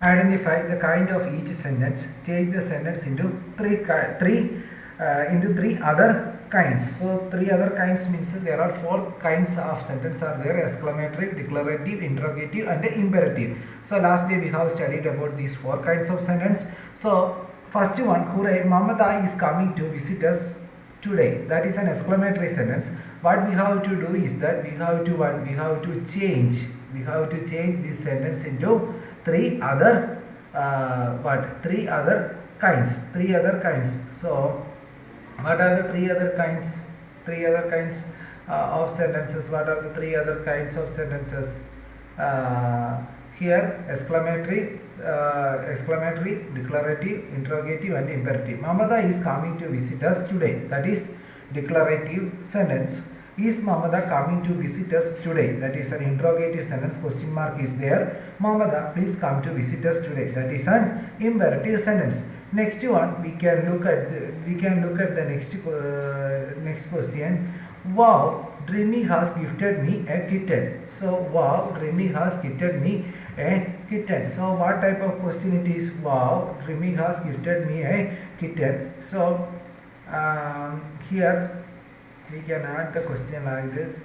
Identify the kind of each sentence. Change the sentence into three other kinds. So three other kinds means there are four kinds of sentence are there: exclamatory, declarative, interrogative, and imperative. So last day we have studied about these four kinds of sentence. So first one, Hooray, Mamata is coming to visit us today. That is an exclamatory sentence. What we have to do is that we have to change this sentence into three other kinds. So what are the three other kinds of sentences? What are the three other kinds of sentences? Here exclamatory, declarative, interrogative, and imperative. Mamata is coming to visit us today. That is declarative sentence. Is Mamata coming to visit us today? That is an interrogative sentence. Question mark is there. Mamata, please come to visit us today. That is an imperative sentence. Next one, we can look at the next question. Wow, Dreamy has gifted me a kitten. So wow, Dreamy has gifted me a kitten. So what type of question it is? Wow, Dreamy has gifted me a kitten. So here we can add the question like this.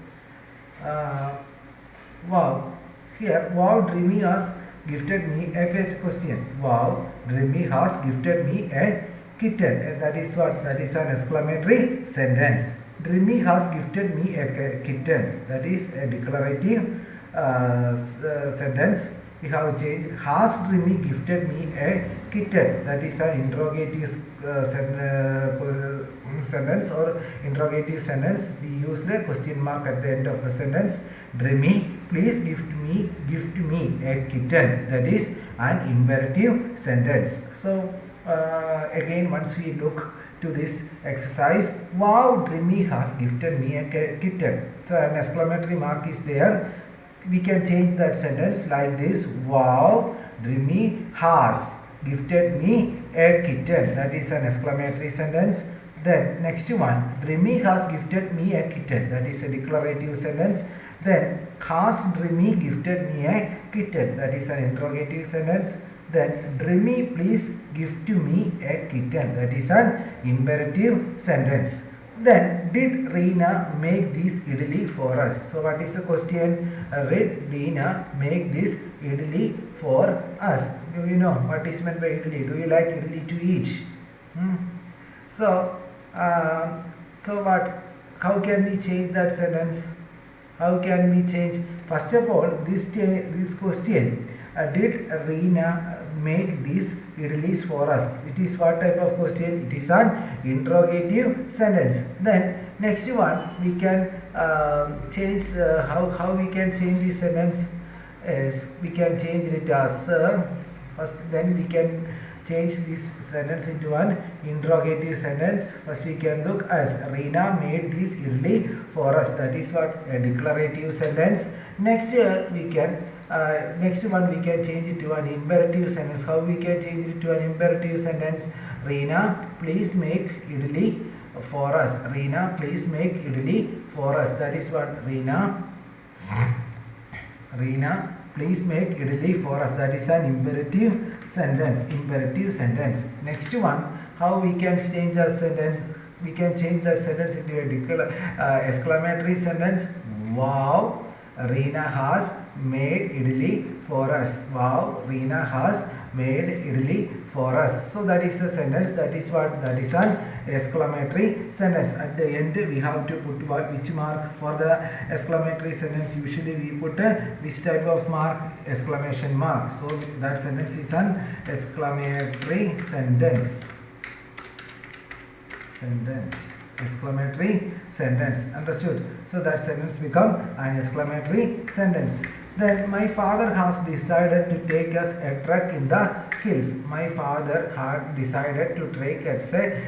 Wow, here, wow, Dreamy has gifted me a question. Wow, Dreamy has gifted me a kitten. That is what? That is an exclamatory sentence. Dreamy has gifted me a kitten. That is a declarative sentence. We have changed. Has Dreamy gifted me a kitten? That is an interrogative sentence or interrogative sentence. We use the question mark at the end of the sentence. Dreamy, please gift me a kitten. That is an imperative sentence. So again, once we look to this exercise, wow, Dreamy has gifted me a kitten. So an exclamatory mark is there. We can change that sentence like this. Wow, Dreamy has gifted me a kitten. That is an exclamatory sentence. Then next one, Dreamy has gifted me a kitten. That is a declarative sentence. Then has Dreamy gifted me a kitten? That is an interrogative sentence. Then Dreamy, please gift me a kitten. That is an imperative sentence. Then did Reena make this idli for us? So what is the question? Did Reena make this idli for us? Do you know what is meant by idli? Do you like idli to eat? So what? How can we change that sentence? How can we change? First of all, this question, did Reena make these idlis for us? It is what type of question? It is an interrogative sentence. Then next one, we can change how we can change this sentence is we can change it as first. Then we can change this sentence into an interrogative sentence. First we can look as Reena made this idli for us. That is what? A declarative sentence. Next we can next one we can change it to an imperative sentence. How we can change it to an imperative sentence? Reena, please make idli for us. Reena, please make idli for us. That is what? Reena, please make idli for us. That is an imperative sentence. Next one, how we can change the sentence? We can change that sentence into a exclamatory sentence. Wow, Reena has made idli for us. Wow, Reena has made idli for us. So that is the sentence. That is what? That is an exclamatory sentence. At the end we have to put which mark for the exclamatory sentence? Usually we put which type of mark? Exclamation mark. So that sentence is an exclamatory sentence. Exclamatory sentence. Understood? So that sentence become an exclamatory sentence. Then my father has decided to take us a trek in the hills. My father had decided to take us a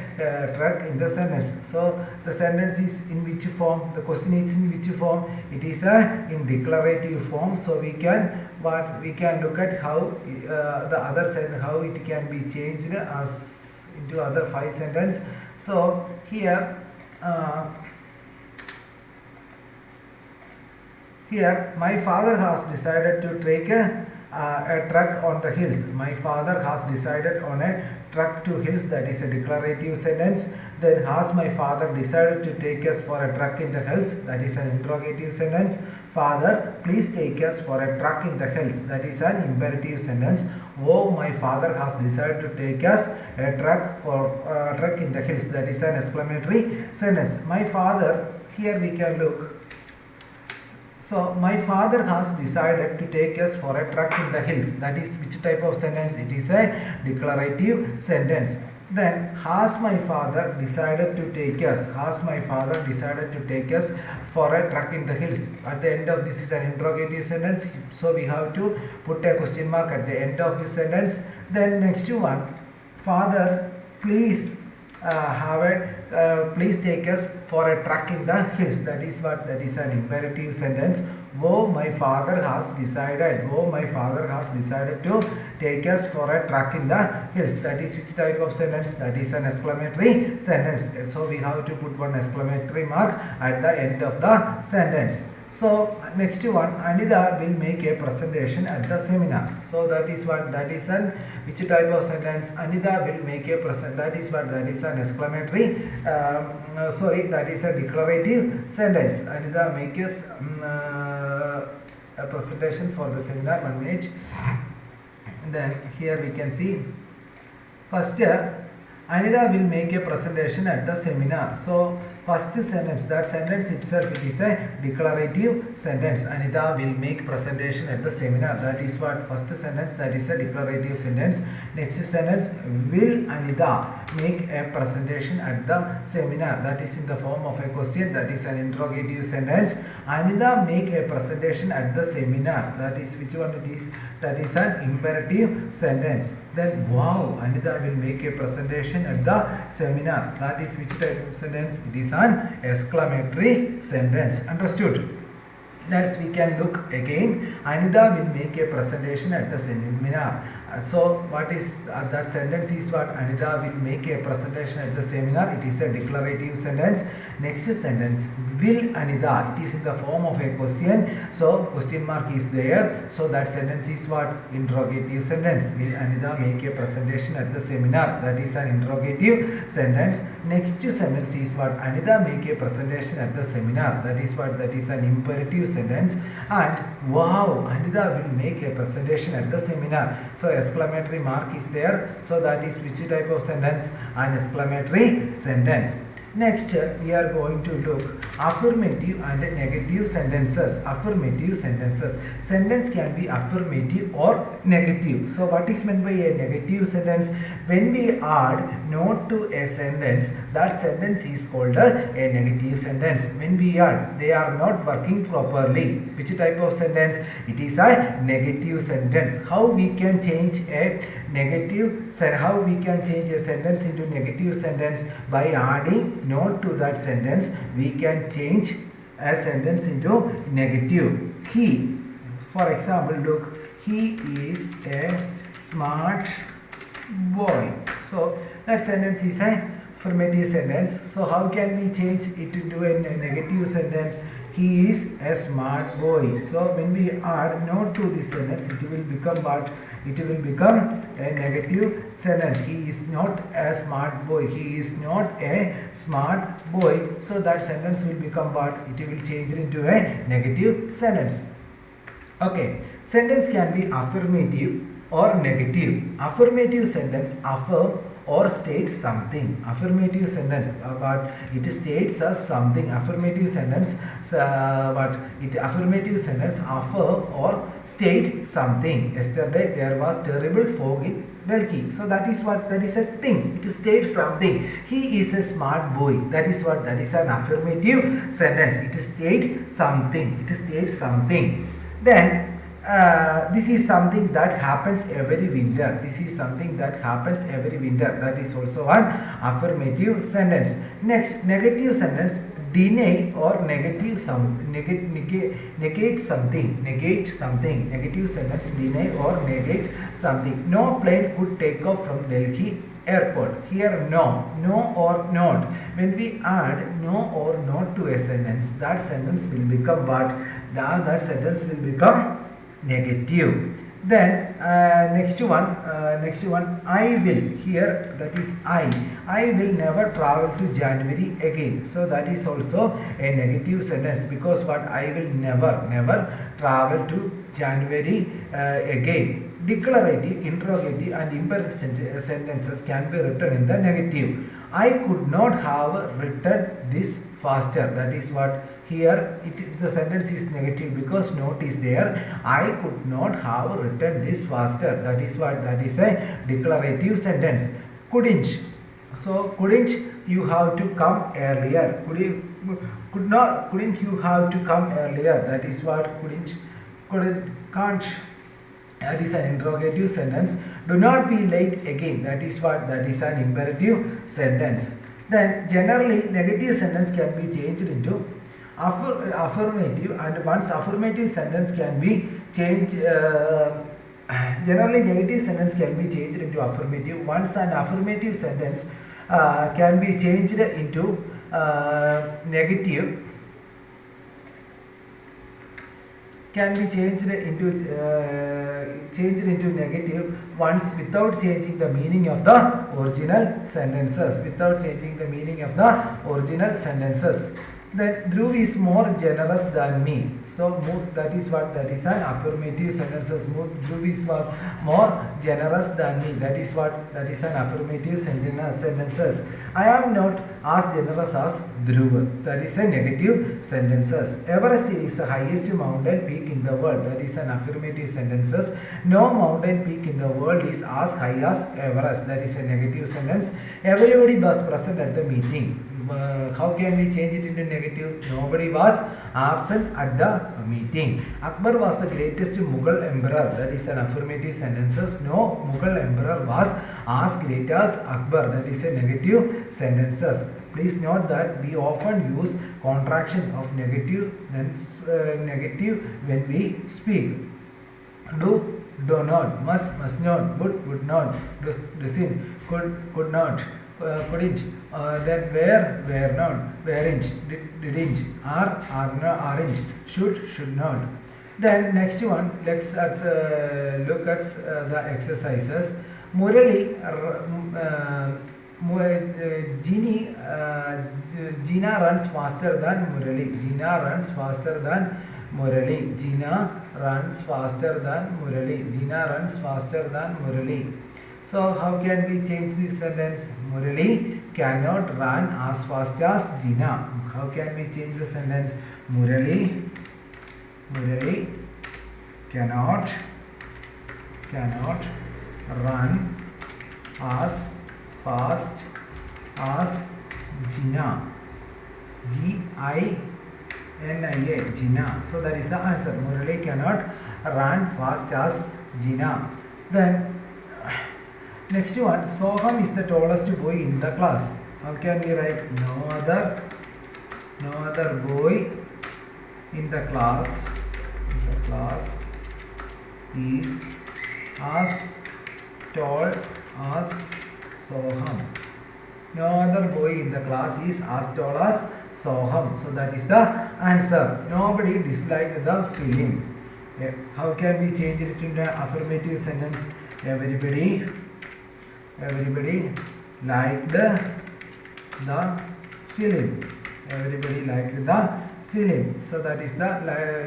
trek in the sentence. So the sentence is in which form? The question is in which form? It is in declarative form. So we can look at how the other sentence, how it can be changed as into other 5 sentences. So here my father has decided to take a truck on the hills. My father has decided on a truck to hills. That is a declarative sentence. Then has my father decided to take us for a truck in the hills? That is an interrogative sentence. Father, please take us for a truck in the hills. That is an imperative sentence. Oh, my father has decided to take us a truck in the hills. That is an exclamatory sentence. My father, here we can look. So, my father has decided to take us for a truck in the hills. That is which type of sentence? It is a declarative sentence. Then, has my father decided to take us? Has my father decided to take us for a truck in the hills? At the end of this is an interrogative sentence. So, we have to put a question mark at the end of this sentence. Then, next one. Father, please please take us for a truck in the hills. That is what? That is an imperative sentence. Oh, my father has decided. Oh, my father has decided to take us for a truck in the hills. That is which type of sentence? That is an exclamatory sentence. So we have to put one exclamatory mark at the end of the sentence. So next one, Anida will make a presentation at the seminar. So that is what? That is an which type of sentence? Anida will make a present. That is what? That is an exclamatory. That is a declarative sentence. Anida makes a presentation for the seminar. 1 minute. And then here we can see first. Anida will make a presentation at the seminar. So first sentence, that sentence itself, it is a declarative sentence. Anida will make presentation at the seminar. That is what? First sentence, that is a declarative sentence. Next sentence, will Anida make a presentation at the seminar? That is in the form of a question. That is an interrogative sentence. Anida make a presentation at the seminar. That is which one it is? That is an imperative sentence. Then wow, Anida will make a presentation at the seminar. That is which type of sentence? It is an exclamatory sentence. Understood? Next we can look again. Anida will make a presentation at the seminar. So what is that sentence is what? Anida will make a presentation at the seminar. It is a declarative sentence. Next sentence, will Anida? It is in the form of a question. So question mark is there. So that sentence is what? Interrogative sentence. Will Anida make a presentation at the seminar? That is an interrogative sentence. Next sentence is what? Anida make a presentation at the seminar. That is what? That is an imperative sentence. And wow, Anida will make a presentation at the seminar. So exclamatory mark is there. So that is which type of sentence? An exclamatory sentence. Next, we are going to look affirmative and negative sentences. Affirmative sentences. Sentence can be affirmative or negative. So, what is meant by a negative sentence? When we add not to a sentence, that sentence is called a negative sentence. When we add, they are not working properly. Which type of sentence? It is a negative sentence. How we can change a negative, how we can change a sentence into negative sentence? By adding not to that sentence, we can change a sentence into negative. He, for example, look, he is a smart boy. So that sentence is a affirmative sentence. So how can we change it into a negative sentence? He is a smart boy. So when we add not to this sentence, it will become what? It will become a negative sentence. He is not a smart boy. He is not a smart boy. So that sentence will become what? It will change into a negative sentence. Okay. Sentence can be affirmative or negative. Affirmative sentence affirm or state something. Affirmative sentence, but it states as something. Affirmative sentence, affirmative sentence affirm or state something. Yesterday there was terrible fog in Delhi. So that is what? That is a thing. It states something. He is a smart boy. That is what? That is an affirmative sentence. It states something. It states something. Then this is something that happens every winter. This is something that happens every winter. That is also an affirmative sentence. Next, negative sentence, deny or negate something. Negate something. Negative sentence, deny or negate something. No plane could take off from Delhi airport. Here no or not. When we add no or not to a sentence, that sentence will become what? That sentence will become negative. Then next one, I will, here that is I will never travel to January again. So that is also a negative sentence, because what, I will never travel to January again. Declarative, interrogative and imperative sentences can be written in the negative. I could not have written this faster. That is what, here the sentence is negative because not is there. I could not have written this faster. That is what, that is a declarative sentence. Couldn't. So couldn't you have to come earlier? Couldn't you have to come earlier? That is what, can't. That is an interrogative sentence. Do not be late again. That is what, that is an imperative sentence. Then generally negative sentence can be changed into affirmative, and once affirmative sentence can be changed, generally negative sentence can be changed into affirmative. Once an affirmative sentence can be changed into negative, can be changed into negative once without changing the meaning of the original sentences. Without changing the meaning of the original sentences. Then Dhruv is more generous than me. So that is what, that is an affirmative sentences. Dhruv is more generous than me. That is what, that is an affirmative sentences. I am not as generous as Dhruv. That is a negative sentences. Everest is the highest mountain peak in the world. That is an affirmative sentences. No mountain peak in the world is as high as Everest. That is a negative sentence. Everybody was present at the meeting. How can we change it into negative? Nobody was absent at the meeting. Akbar was the greatest Mughal emperor. That is an affirmative sentences. No Mughal emperor was as great as Akbar. That is a negative sentences. Please note that we often use contraction of negative negative when we speak. Do not, must not, would not, doesn't, could not, couldn't, then were not, weren't, didn't, aren't, should not. Then next one, let's look at the exercises. Murali, Gina runs faster than Murali. Gina runs faster than Murali. Gina runs faster than Murali. Gina runs faster than Murali. So how can we change this sentence? Murali cannot run as fast as Gina. How can we change the sentence? Murali cannot run as fast as Gina. G-I-N-I-A, Gina. So that is the answer. Murali cannot run fast as Gina. Then next one, Soham is the tallest boy in the class. How can we write? No other boy in the class is as tall as Soham. No other boy in the class is as tall as Soham. So that is the answer. Nobody disliked the film. How can we change it into an affirmative sentence? Everybody liked the film. Everybody liked the film. So that is the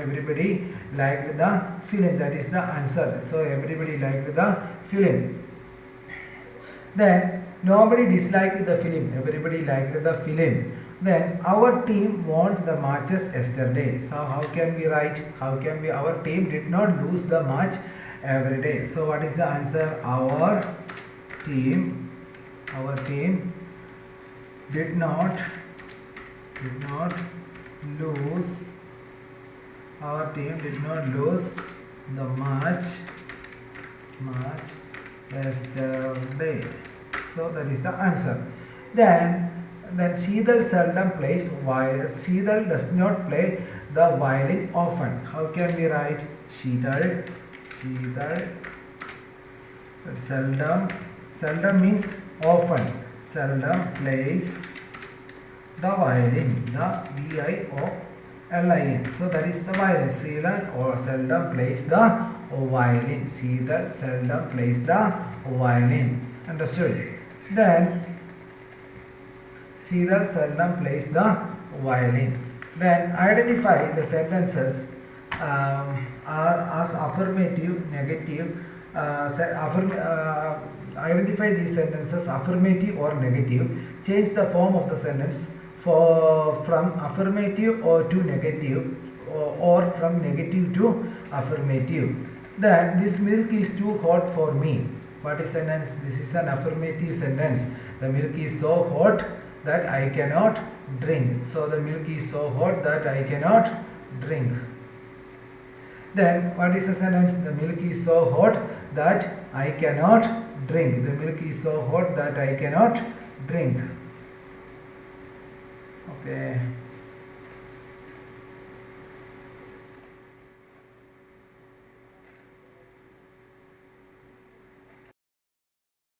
everybody liked the film. That is the answer. So everybody liked the film. Then nobody disliked the film. Everybody liked the film. Then our team won the matches yesterday. So how can we write? How can we? Our team did not lose the match every day. So what is the answer? Our team did not lose. Our team did not lose the match yesterday. So that is the answer. Then Sheetal seldom plays violin. Sheetal does not play the violin often. How can we write? Sheetal seldom means often. Seldom plays the violin. The V-I-O-L-I-N. So that is the violin. Sheetal or seldom plays the violin. Sheetal seldom plays the violin. Understood? Then Sheetal seldom plays the violin. Then identify the sentences as affirmative, negative. Identify these sentences affirmative or negative. Change the form of the sentence from affirmative or to negative or from negative to affirmative. Then this milk is too hot for me. What is sentence? This is an affirmative sentence. The milk is so hot that I cannot drink. So the milk is so hot that I cannot drink. Then what is the sentence? The milk is so hot that I cannot drink. The milk is so hot that I cannot drink. Okay.